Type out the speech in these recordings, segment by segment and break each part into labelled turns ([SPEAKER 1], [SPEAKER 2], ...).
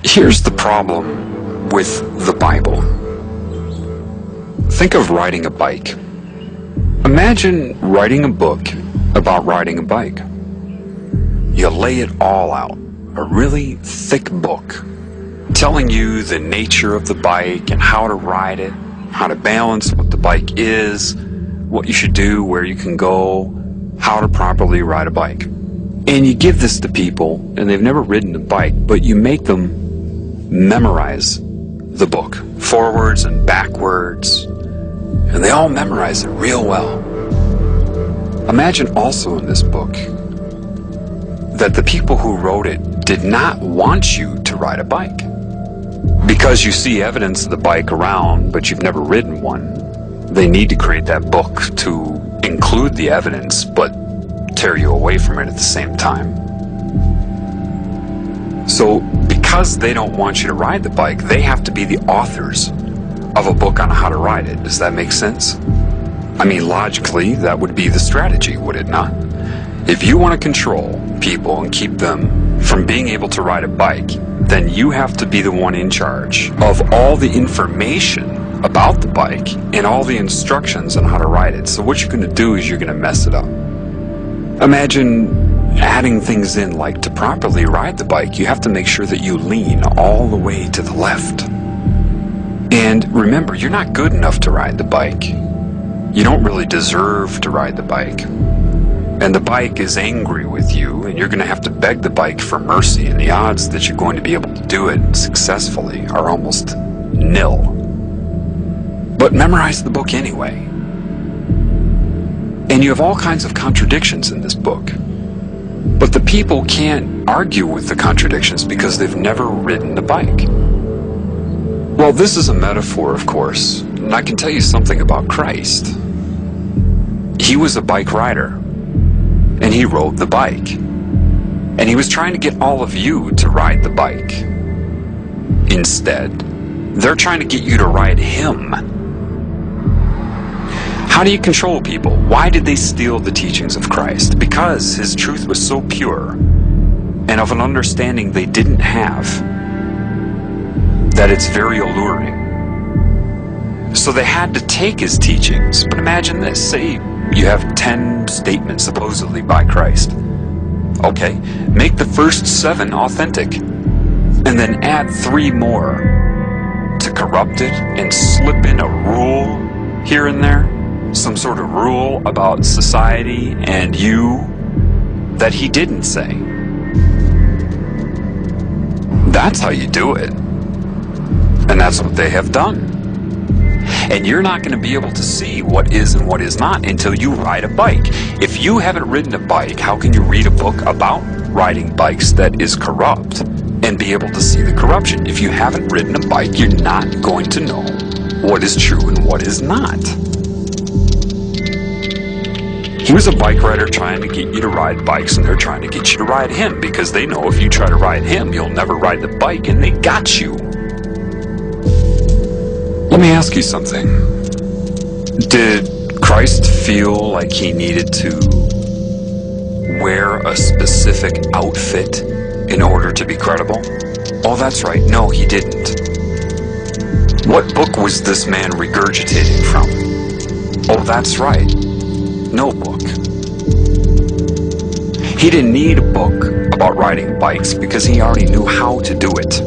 [SPEAKER 1] Here's the problem with the Bible. Think of riding a bike. Imagine writing a book about riding a bike. You lay it all out, a really thick book, telling you the nature of the bike and how to ride it, how to balance what the bike is, what you should do, where you can go, how to properly ride a bike. And you give this to people, and they've never ridden a bike, but you make them memorize the book, forwards and backwards, and they all memorize it real well. Imagine also in this book that the people who wrote it did not want you to ride a bike. Because you see evidence of the bike around, but you've never ridden one, they need to create that book to include the evidence, but tear you away from it at the same time. So, because they don't want you to ride the bike, they have to be the authors of a book on how to ride it. Does that make sense? I mean, logically, that would be the strategy, would it not? If you want to control people and keep them from being able to ride a bike, then you have to be the one in charge of all the information about the bike and all the instructions on how to ride it. So what you're going to do is you're going to mess it up. Imagine adding things in, like to properly ride the bike, you have to make sure that you lean all the way to the left. And remember, you're not good enough to ride the bike. You don't really deserve to ride the bike. And the bike is angry with you, and you're going to have to beg the bike for mercy, and the odds that you're going to be able to do it successfully are almost nil. But memorize the book anyway. And you have all kinds of contradictions in this book. But the people can't argue with the contradictions because they've never ridden a bike. Well, this is a metaphor, of course, and I can tell you something about Christ. He was a bike rider, and he rode the bike. And he was trying to get all of you to ride the bike. Instead, they're trying to get you to ride him. How do you control people? Why did they steal the teachings of Christ? Because his truth was so pure and of an understanding they didn't have that it's very alluring. So they had to take his teachings. But imagine this. Say you have 10 statements supposedly by Christ. Okay, make the first 7 authentic and then add 3 more to corrupt it and slip in a rule here and there. Some sort of rule about society and you that he didn't say. That's how you do it. And that's what they have done. And you're not going to be able to see what is and what is not until you ride a bike. If you haven't ridden a bike, how can you read a book about riding bikes that is corrupt and be able to see the corruption? If you haven't ridden a bike, you're not going to know what is true and what is not. He was a bike rider trying to get you to ride bikes, and they're trying to get you to ride him because they know if you try to ride him, you'll never ride the bike, and they got you. Let me ask you something. Did Christ feel like he needed to wear a specific outfit in order to be credible? Oh, that's right. No, he didn't. What book was this man regurgitating from? Oh, that's right. No book. He didn't need a book about riding bikes because he already knew how to do it.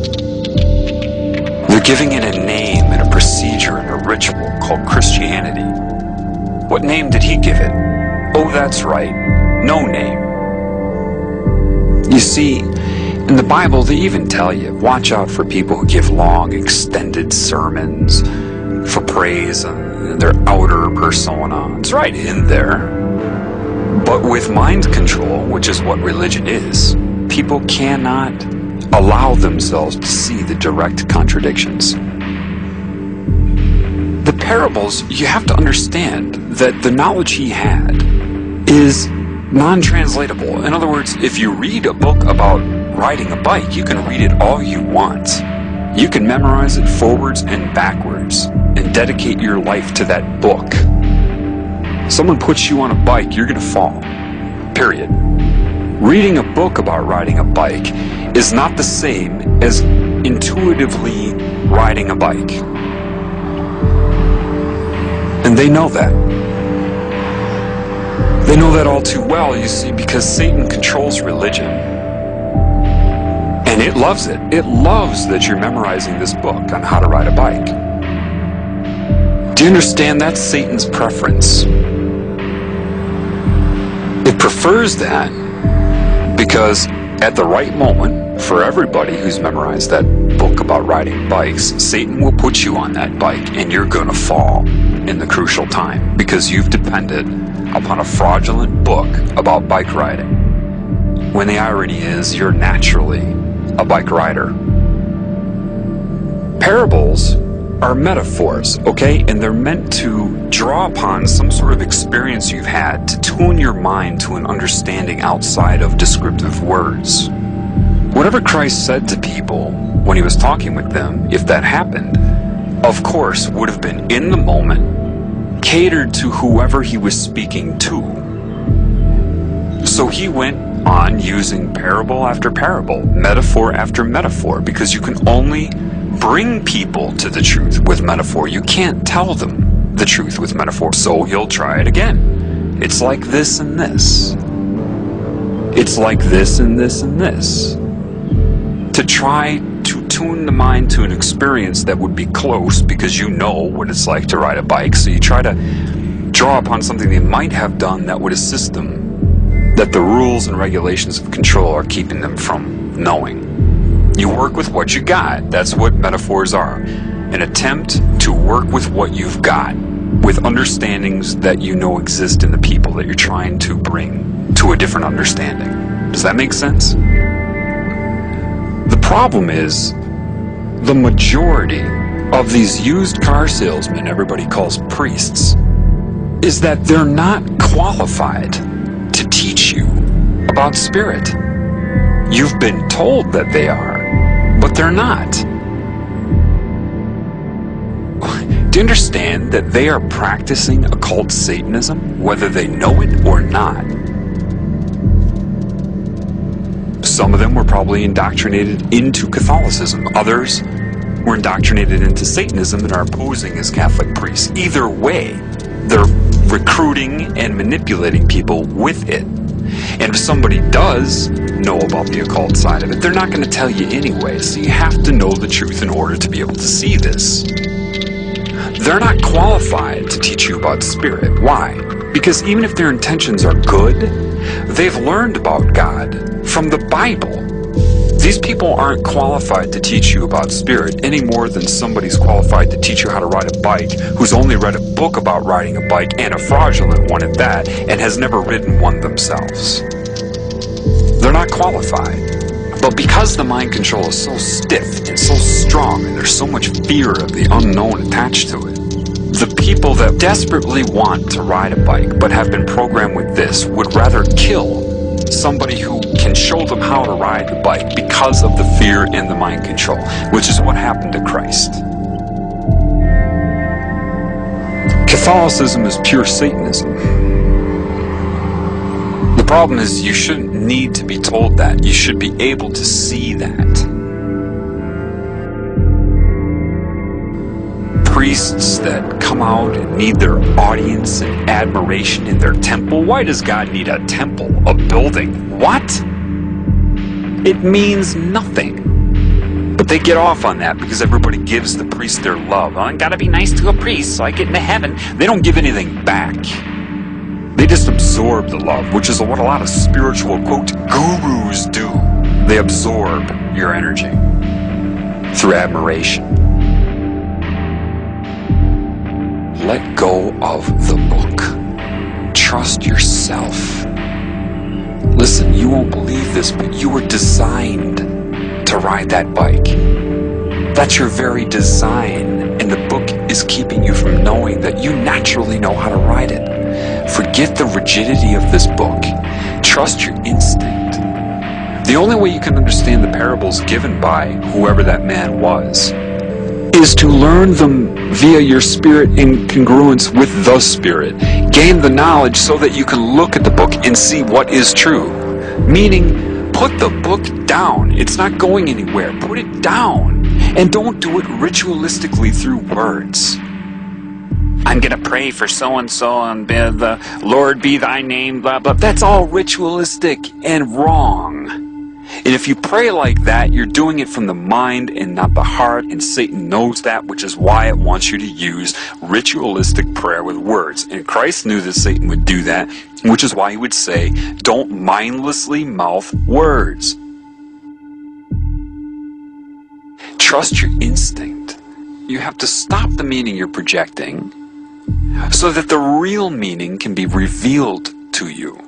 [SPEAKER 1] They're giving it a name and a procedure and a ritual called Christianity. What name did he give it? Oh, that's right. No name. You see, in the Bible they even tell you, watch out for people who give long, extended sermons for praise and their outer persona. It's right in there. But with mind control, which is what religion is, people cannot allow themselves to see the direct contradictions. The parables, you have to understand that the knowledge he had is non-translatable. In other words, if you read a book about riding a bike, you can read it all you want. You can memorize it forwards and backwards and dedicate your life to that book. Someone puts you on a bike, you're going to fall. Period. Reading a book about riding a bike is not the same as intuitively riding a bike. And they know that. They know that all too well, you see, because Satan controls religion. And it loves it. It loves that you're memorizing this book on how to ride a bike. Do you understand? That's Satan's preference. It prefers that because at the right moment, for everybody who's memorized that book about riding bikes, Satan will put you on that bike and you're going to fall in the crucial time because you've depended upon a fraudulent book about bike riding. When the irony is, you're naturally a bike rider. Parables are metaphors, okay? And they're meant to draw upon some sort of experience you've had to tune your mind to an understanding outside of descriptive words. Whatever Christ said to people when he was talking with them, if that happened, of course, would have been in the moment, catered to whoever he was speaking to. So he went on using parable after parable, metaphor after metaphor, because you can only bring people to the truth with metaphor. You can't tell them the truth with metaphor. So he'll try it again. It's like this and this. It's like this and this and this. To try to tune the mind to an experience that would be close, because you know what it's like to ride a bike, so you try to draw upon something they might have done that would assist them, that the rules and regulations of control are keeping them from knowing. You work with what you got. That's what metaphors are. An attempt to work with what you've got, with understandings that you know exist in the people that you're trying to bring to a different understanding. Does that make sense? The problem is, the majority of these used car salesmen everybody calls priests, is that they're not qualified to teach you about spirit. You've been told that they are, but they're not. Do you understand that they are practicing occult Satanism, whether they know it or not? Some of them were probably indoctrinated into Catholicism. Others were indoctrinated into Satanism and are posing as Catholic priests. Either way, they're recruiting and manipulating people with it. And if somebody does know about the occult side of it, they're not going to tell you anyway. So you have to know the truth in order to be able to see this. They're not qualified to teach you about spirit. Why? Because even if their intentions are good, they've learned about God from the Bible. These people aren't qualified to teach you about spirit any more than somebody's qualified to teach you how to ride a bike who's only read a book about riding a bike, and a fraudulent one at that, and has never ridden one themselves. They're not qualified. But because the mind control is so stiff and so strong, and there's so much fear of the unknown attached to it, the people that desperately want to ride a bike but have been programmed with this would rather kill somebody who can show them how to ride the bike because of the fear and the mind control, which is what happened to Christ. Catholicism is pure Satanism. The problem is you shouldn't need to be told that. You should be able to see that. Priests that come out and need their audience and admiration in their temple. Why does God need a temple, a building? What? It means nothing. But they get off on that because everybody gives the priest their love. I gotta be nice to a priest so I get into heaven. They don't give anything back. They just absorb the love, which is what a lot of spiritual, quote, gurus do. They absorb your energy through admiration. Let go of the book. Trust yourself. Listen, you won't believe this, but you were designed to ride that bike. That's your very design, and the book is keeping you from knowing that you naturally know how to ride it. Forget the rigidity of this book. Trust your instinct. The only way you can understand the parables given by whoever that man was is to learn them via your spirit in congruence with the spirit. Gain the knowledge so that you can look at the book and see what is true. Meaning, Put the book down. It's not going anywhere. Put it down. And don't do it ritualistically through words. I'm going to pray for so-and-so and the Lord be thy name, blah, blah. That's all ritualistic and wrong. And if you pray like that, you're doing it from the mind and not the heart, and Satan knows that, which is why it wants you to use ritualistic prayer with words. And Christ knew that Satan would do that, which is why he would say, don't mindlessly mouth words. Trust your instinct. You have to stop the meaning you're projecting so that the real meaning can be revealed to you.